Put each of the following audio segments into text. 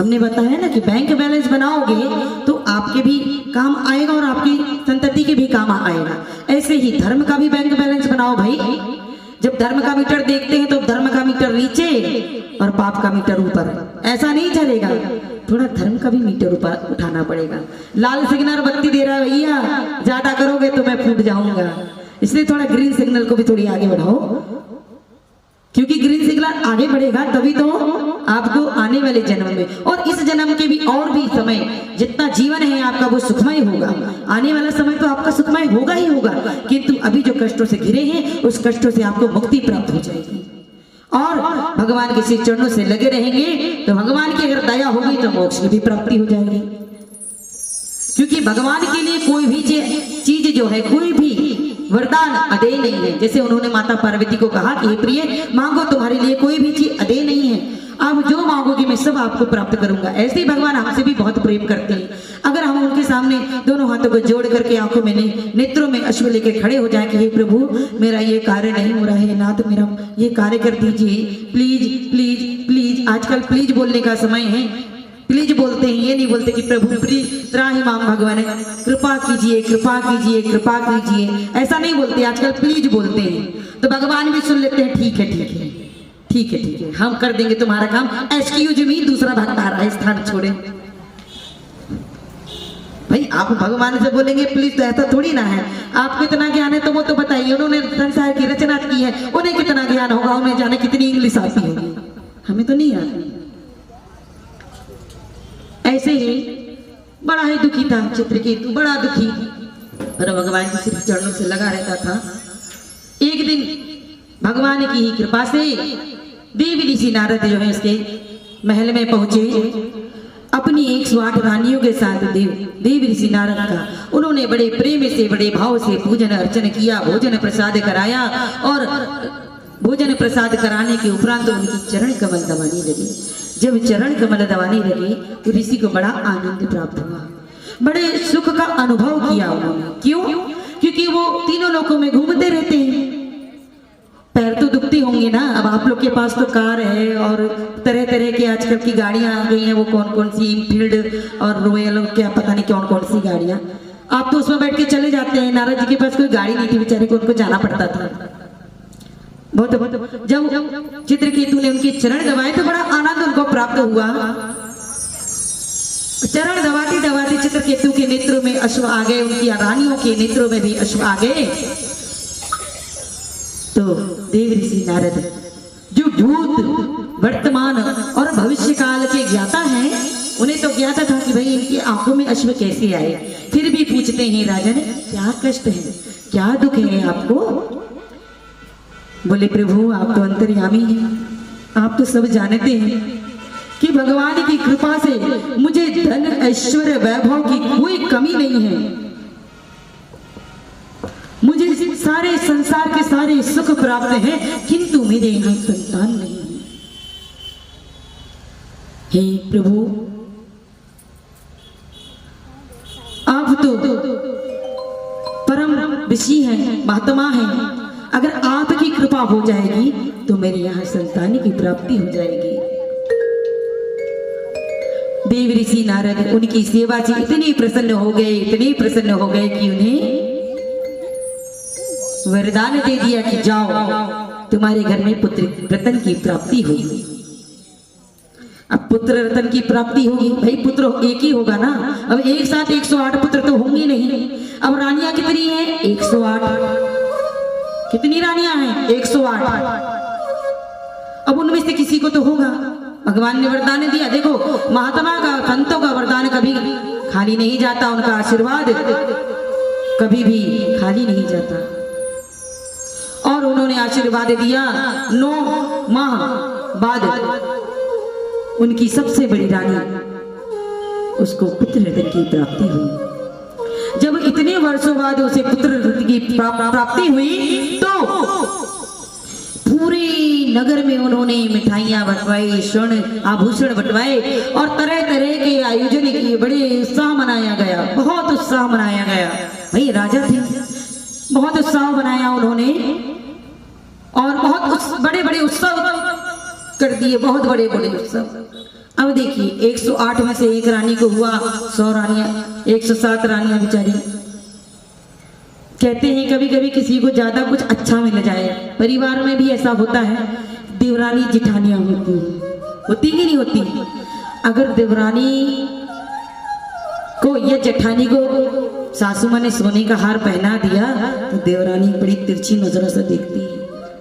हमने बताया ना कि बैंक बैलेंस बनाओगे तो आपके भी काम आएगा और आपकी संतति के भी काम आएगा। ऐसे ही धर्म का भी बैंक बैलेंस बनाओ भाई। जब धर्म का मीटर देखते हैं तो धर्म का मीटर नीचे और पाप का मीटर ऊपर, ऐसा नहीं चलेगा। थोड़ा धर्म का भी मीटर ऊपर उठाना पड़ेगा। लाल सिग्नल बत्ती दे रहा है भैया, ज्यादा करोगे तो मैं फूट जाऊंगा, इसलिए थोड़ा ग्रीन सिग्नल को भी थोड़ी आगे बढ़ाओ, क्योंकि ग्रीन सिग्नल आगे बढ़ेगा तभी तो आपको आने वाले जन्म में और इस जन्म के भी और भी समय जितना जीवन है आपका वो सुखमय होगा। आने वाला समय तो आपका सुखमय होगा ही होगा, किंतु अभी जो कष्टों से घिरे हैं उस कष्टों से आपको मुक्ति प्राप्त हो जाएगी और भगवान के श्री चरणों से लगे रहेंगे तो भगवान की अगर दया होगी तो मोक्ष की भी प्राप्ति हो जाएगी। क्योंकि भगवान के लिए कोई भी चीज जो है, कोई भी वरदान अदेय नहीं है। जैसे उन्होंने माता पार्वती को कहा कि हे प्रिय मांगो, तुम्हारे लिए कोई भी चीज अदेय नहीं है, आप जो मांगोगे मैं सब आपको प्राप्त करूंगा। ऐसे ही भगवान हमसे भी बहुत प्रेम करते हैं। अगर हम उनके सामने दोनों हाथों को जोड़ करके आंखों में नेत्रों में अश्रु लेकर खड़े हो जाए कि हे प्रभु मेरा ये कार्य नहीं हो रहा है, नाथ मेरा ये कार्य कर दीजिए, प्लीज प्लीज प्लीज। आजकल प्लीज बोलने का समय है, प्लीज बोलते हैं, ये नहीं बोलते कि प्रभु त्राहि माम भगवान कृपा कीजिए कृपा कीजिए कृपा कीजिए, ऐसा नहीं बोलते। आजकल प्लीज बोलते हैं तो भगवान भी सुन लेते हैं, ठीक है ठीक है ठीक है ठीक है, हम कर देंगे तुम्हारा काम, एक्सक्यूज मी, दूसरा भक्त आ रहा है, स्थान छोड़े। भाई आप भगवान से बोलेंगे प्लीज तो ऐसा थोड़ी ना है। आपको इतना ज्ञान है तो वो तो बताइए, उन्होंने संसार की रचना की है, उन्हें कितना ज्ञान होगा, उन्हें जाने कितनी इंग्लिश आती होगी, हमें तो नहीं आती। ऐसे ही बड़ा ही दुखी था चित्रकेतु, बड़ा दुखी, और भगवान के सिर्फ चरणों से लगा रहता था। एक दिन भगवान की ही कृपा से देवी ऋषि नारद जो है उसके महल में पहुंचे, अपनी 108 रानियों के साथ देव ऋषि नारद का उन्होंने बड़े प्रेम से बड़े भाव से पूजन अर्चन किया, भोजन प्रसाद कराया और भोजन प्रसाद कराने के उपरांत उनकी चरण कमल दबाने लगे। जब चरण कमल दबाने लगे तो ऋषि को बड़ा आनंद प्राप्त हुआ, बड़े सुख का अनुभव किया उन्होंने। क्यों? क्योंकि वो तीनों लोकों में घूमते रहते हैं, पैर तो दुखते होंगे ना। अब आप लोग के पास तो कार है और तरह तरह के आजकल की गाड़ियां आ गई हैं, वो कौन कौन सी इनफील्ड और रॉयल क्या पता नहीं कौन कौन सी गाड़ियां, आप तो उसमें बैठ के चले जाते हैं। नारद जी के पास कोई गाड़ी नहीं थी, बेचारे को उनको जाना पड़ता था। बहुत जब चित्रकेतु ने उनके चरण दबाए तो बड़ा आनंद उनको प्राप्त हुआ। चरण दबाते दबाते चित्रकेतु के नेत्रों में अश्रु आ गए, उनकी रानियों के नेत्रों में भी अश्रु आ गए। तो देव ऋषि नारद जो भूत वर्तमान और भविष्य काल के ज्ञाता हैं, उन्हें तो ज्ञाता था कि भाई इनकी आंखों में अश्रु कैसे आए। फिर भी पूछते हैं राजन क्या कष्ट है, क्या दुख है आपको? बोले प्रभु आप तो अंतर्यामी हैं, आप तो सब जानते हैं कि भगवान की कृपा से मुझे धन ऐश्वर्य वैभव की कोई कमी नहीं है, मुझे सारे संसार के सारे सुख प्राप्त हैं, किंतु मेरे यहाँ संतान नहीं है। हे प्रभु आप तो परम ऋषि हैं, महात्मा हैं, अगर आपकी कृपा हो जाएगी तो मेरे यहाँ संतान की प्राप्ति हो जाएगी। देव ऋषि नारद उनकी सेवा से इतने प्रसन्न हो गए, इतने प्रसन्न हो गए कि उन्हें वरदान दे दिया कि जाओ तुम्हारे घर में पुत्र रतन की प्राप्ति होगी। अब पुत्र रतन की प्राप्ति होगी, भाई पुत्र एक ही होगा ना, अब एक साथ 108 पुत्र तो होंगे नहीं। अब रानियां कितनी हैं? 108। कितनी रानियां हैं? 108। अब उनमें से किसी को तो होगा, भगवान ने वरदान दिया। देखो महात्मा का, संतों का वरदान कभी खाली नहीं जाता, उनका आशीर्वाद कभी भी खाली नहीं जाता। और उन्होंने आशीर्वाद दिया, 9 माह बाद उनकी सबसे बड़ी रानी उसको पुत्र रत्न की प्राप्ति हुई। जब इतने वर्षों बाद उसे पुत्र रत्न की प्राप्ति हुई तो पूरे नगर में उन्होंने मिठाइयां बंटवाई, स्वर्ण आभूषण बंटवाए और तरह तरह के आयोजन किए। बड़े उत्साह मनाया गया, बहुत उत्साह मनाया गया। भाई राजा थे, बहुत उत्साह बनाया उन्होंने और बहुत बड़े बड़े उत्सव कर दिए, बहुत बड़े बड़े उत्सव। अब देखिए 108 में से एक रानी को हुआ 100 रानियां, 107 रानियां बेचारी। कहते हैं कभी कभी किसी को ज्यादा कुछ अच्छा मिल जाए, परिवार में भी ऐसा होता है। देवरानी जिठानियां होती कि नहीं होती? अगर देवरानी को या जेठानी को सासू माँ ने सोने का हार पहना दिया तो देवरानी बड़ी तिरछी नजरों से देखती है,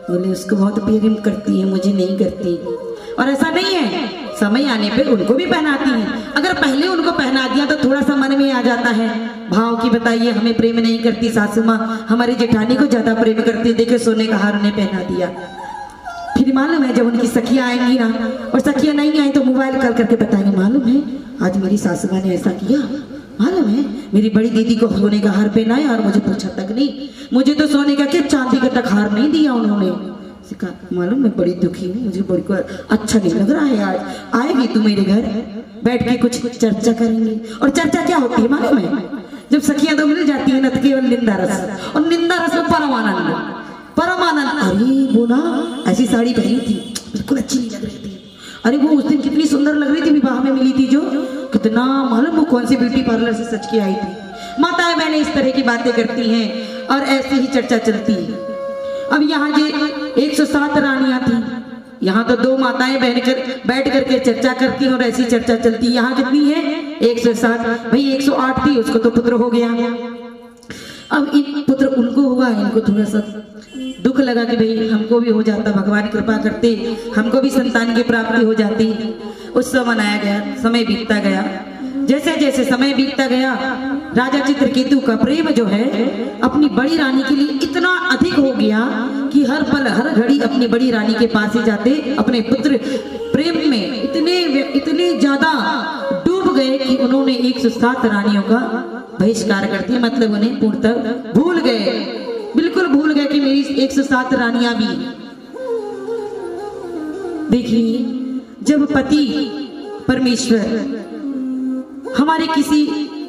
बोले उसको बहुत प्रेम करती है, मुझे नहीं करती। और ऐसा नहीं है, समय आने पे उनको भी पहनाती है। अगर पहले उनको पहना दिया तो थोड़ा सा मन में आ जाता है भाव की, बताइए हमें प्रेम नहीं करती सासू माँ, हमारी जेठानी को ज्यादा प्रेम करती, देखे सोने का हार उन्हें पहना दिया। फिर मालूम है जब उनकी सखियां आएंगी ना, और सखियां नहीं आई तो मोबाइल कॉल करके बताएंगे, मालूम है आज मेरी सासू माँ ने ऐसा किया, मालूम है मेरी बड़ी दीदी को सोने का हार पहनाया और मुझे पूछा तक नहीं, मुझे तो सोने का क्या चांदी का तक हार नहीं दिया उन्होंने। मालूम मैं बड़ी दुखी हूँ, मुझे बड़ी को अच्छा नहीं लग रहा है। आज आएगी तू मेरे घर, बैठ के कुछ चर्चा करेंगे। और चर्चा क्या होती है मालूम है? जब सखियां तो मिल जाती है न, तो केवल निंदा रस, और निंदा रस में परमानंद, परमानंद। अरे वो ना ऐसी साड़ी पहनी थी, बिल्कुल अच्छी नहीं लग रही थी। अरे वो उस दिन कितनी सुंदर लग रही थी, विवाह में मिली थी जो, कितना मालूम वो कौन सी ब्यूटी पार्लर से सच के आई थी। माताएं बहनें इस तरह की बातें करती हैं और ऐसे ही चर्चा चलती है। अब यहाँ ये 107 रानियां थी, यहाँ तो 2 माताएं बैठ करके चर्चा करती हैं और ऐसी चर्चा चलती है। यहाँ कितनी है? 107। भाई 108 थी, उसको तो पुत्र हो गया। अब इन पुत्र उनको हुआ, इनको थोड़ा सा दुख लगा कि भाई हमको भी हो जाता, भगवान कृपा करते हमको भी संतान की प्राप्ति हो जाती। उत्सव मनाया गया, समय बीतता गया। जैसे जैसे समय बीतता गया, राजा चित्रकेतु का प्रेम जो है अपनी बड़ी रानी के लिए इतना अधिक हो गया कि हर पल हर घड़ी अपनी बड़ी रानी के पास ही जाते, अपने पुत्र प्रेम में इतने ज्यादा डूब गए कि उन्होंने 107 रानियों का बहिष्कार कर दिया। मतलब उन्हें पूर्णतः भूल गए, बिल्कुल भूल गए कि मेरी 107 रानियां भी। देखिए जब पति परमेश्वर हमारे किसी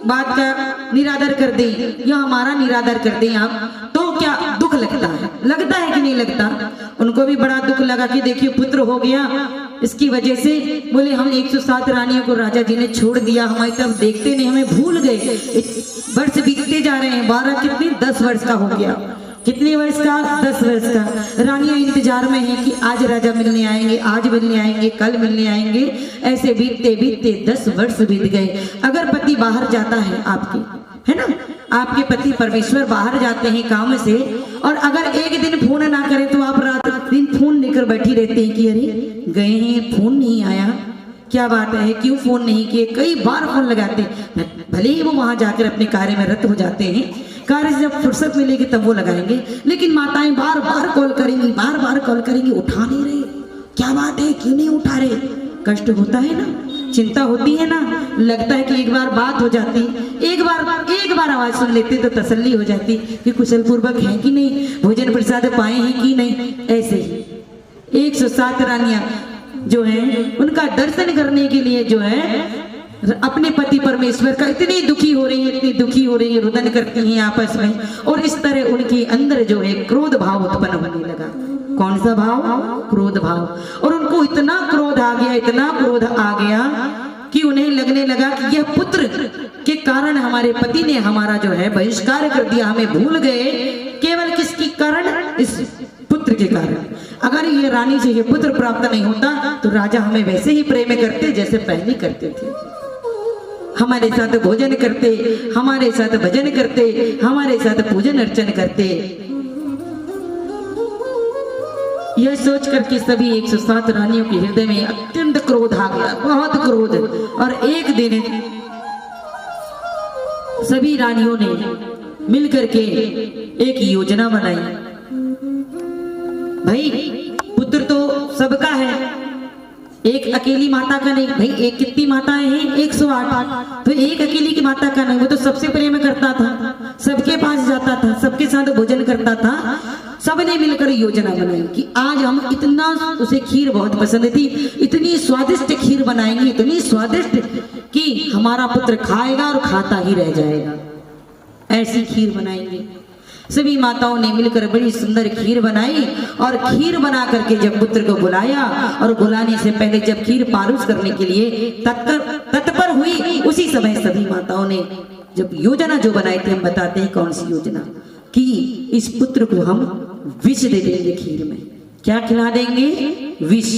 बात का निरादर कर दे या हमारा निरादर कर दे आप, तो क्या दुख लगता है? लगता है कि नहीं लगता? उनको भी बड़ा दुख लगा कि देखिए पुत्र हो गया, इसकी वजह से बोले हम 107 रानियों को राजा जी ने छोड़ दिया, हमारी तरफ देखते नहीं, हमें भूल गए। वर्ष बीतते जा रहे हैं, 12 कितने 10 वर्ष का हो गया। कितने वर्ष का? 10 वर्ष का। रानियां इंतजार में हैं कि आज राजा मिलने आएंगे, आज मिलने आएंगे, कल मिलने आएंगे। ऐसे बीतते बीतते 10 वर्ष बीत गए। अगर पति बाहर जाता है आपके, है ना, आपके पति परमेश्वर बाहर जाते हैं काम से, और अगर एक दिन फोन ना करें तो आप रात दिन फोन लेकर बैठी रहते हैं कि अरे गए हैं, फोन नहीं आया, क्या बात है, क्यों फोन नहीं किए। कई बार फोन लगाते, भले ही वो वहां जाकर अपने कार्य में रत हो जाते हैं, कार्य से जब फुर्सत मिलेगी तब वो लगाएंगे, लेकिन माताएं बार बार कॉल करेंगी, बार बार कॉल करेंगी, उठा नहीं रहे, क्या बात है, क्यों नहीं उठा रहे। कष्ट होता है ना, चिंता होती है ना, लगता है कि एक बार बात हो जाती, एक बार आवाज सुन लेते तो तसल्ली हो जाती कि कुशल पूर्वक है कि नहीं, भोजन प्रसाद पाए हैं कि नहीं। ऐसे ही 107 रानियां जो हैं उनका दर्शन करने के लिए जो है अपने पति परमेश्वर का इतनी दुखी हो रही है, इतनी दुखी हो रही है, रुदन करती हैं आपस में। और इस तरह उनके अंदर जो है क्रोध भाव उत्पन्न होने लगा। कौन सा भाव? क्रोध भाव। और उनको इतना क्रोध आ गया, इतना क्रोध आ गया कि उन्हें लगने लगा कि यह पुत्र के कारण हमारे पति ने हमारा जो है बहिष्कार कर दिया, हमें भूल गए। केवल किसके कारण? इस पुत्र के कारण। अगर ये रानी से ये पुत्र प्राप्त नहीं होता तो राजा हमें वैसे ही प्रेम करते जैसे पहले करते थे, हमारे साथ भोजन करते, हमारे साथ भजन करते, हमारे साथ पूजन अर्चन करते। यह सोच करके सभी 107 रानियों के हृदय में अत्यंत क्रोध आ गया, बहुत क्रोध। और एक दिन सभी रानियों ने मिलकर के एक योजना बनाई। भाई पुत्र तो सबका है, एक अकेली माता का नहीं। भाई एक कितनी माताएं हैं? 108। तो एक अकेली की माता का नहीं, वो तो सबसे प्रेम करता था, सबके पास जाता था, सबके साथ भोजन करता था। सबने मिलकर योजना बनाई कि आज हम इतना, उसे खीर बहुत पसंद थी, इतनी स्वादिष्ट खीर बनाएंगे, इतनी स्वादिष्ट कि हमारा पुत्र खाएगा और खाता ही रह जाएगा। ऐसी खीर बनाएंगे। सभी माताओं ने मिलकर बड़ी सुंदर खीर बनाई और खीर बना करके जब पुत्र को बुलाया और बुलाने से पहले जब खीर पारूस करने के लिए तत्पर हुई, उसी समय सभी माताओं ने जब योजना जो बनाई थी, हम बताते हैं कौन सी योजना, कि इस पुत्र को हम विष दे देंगे खीर में। क्या खिला देंगे? विष।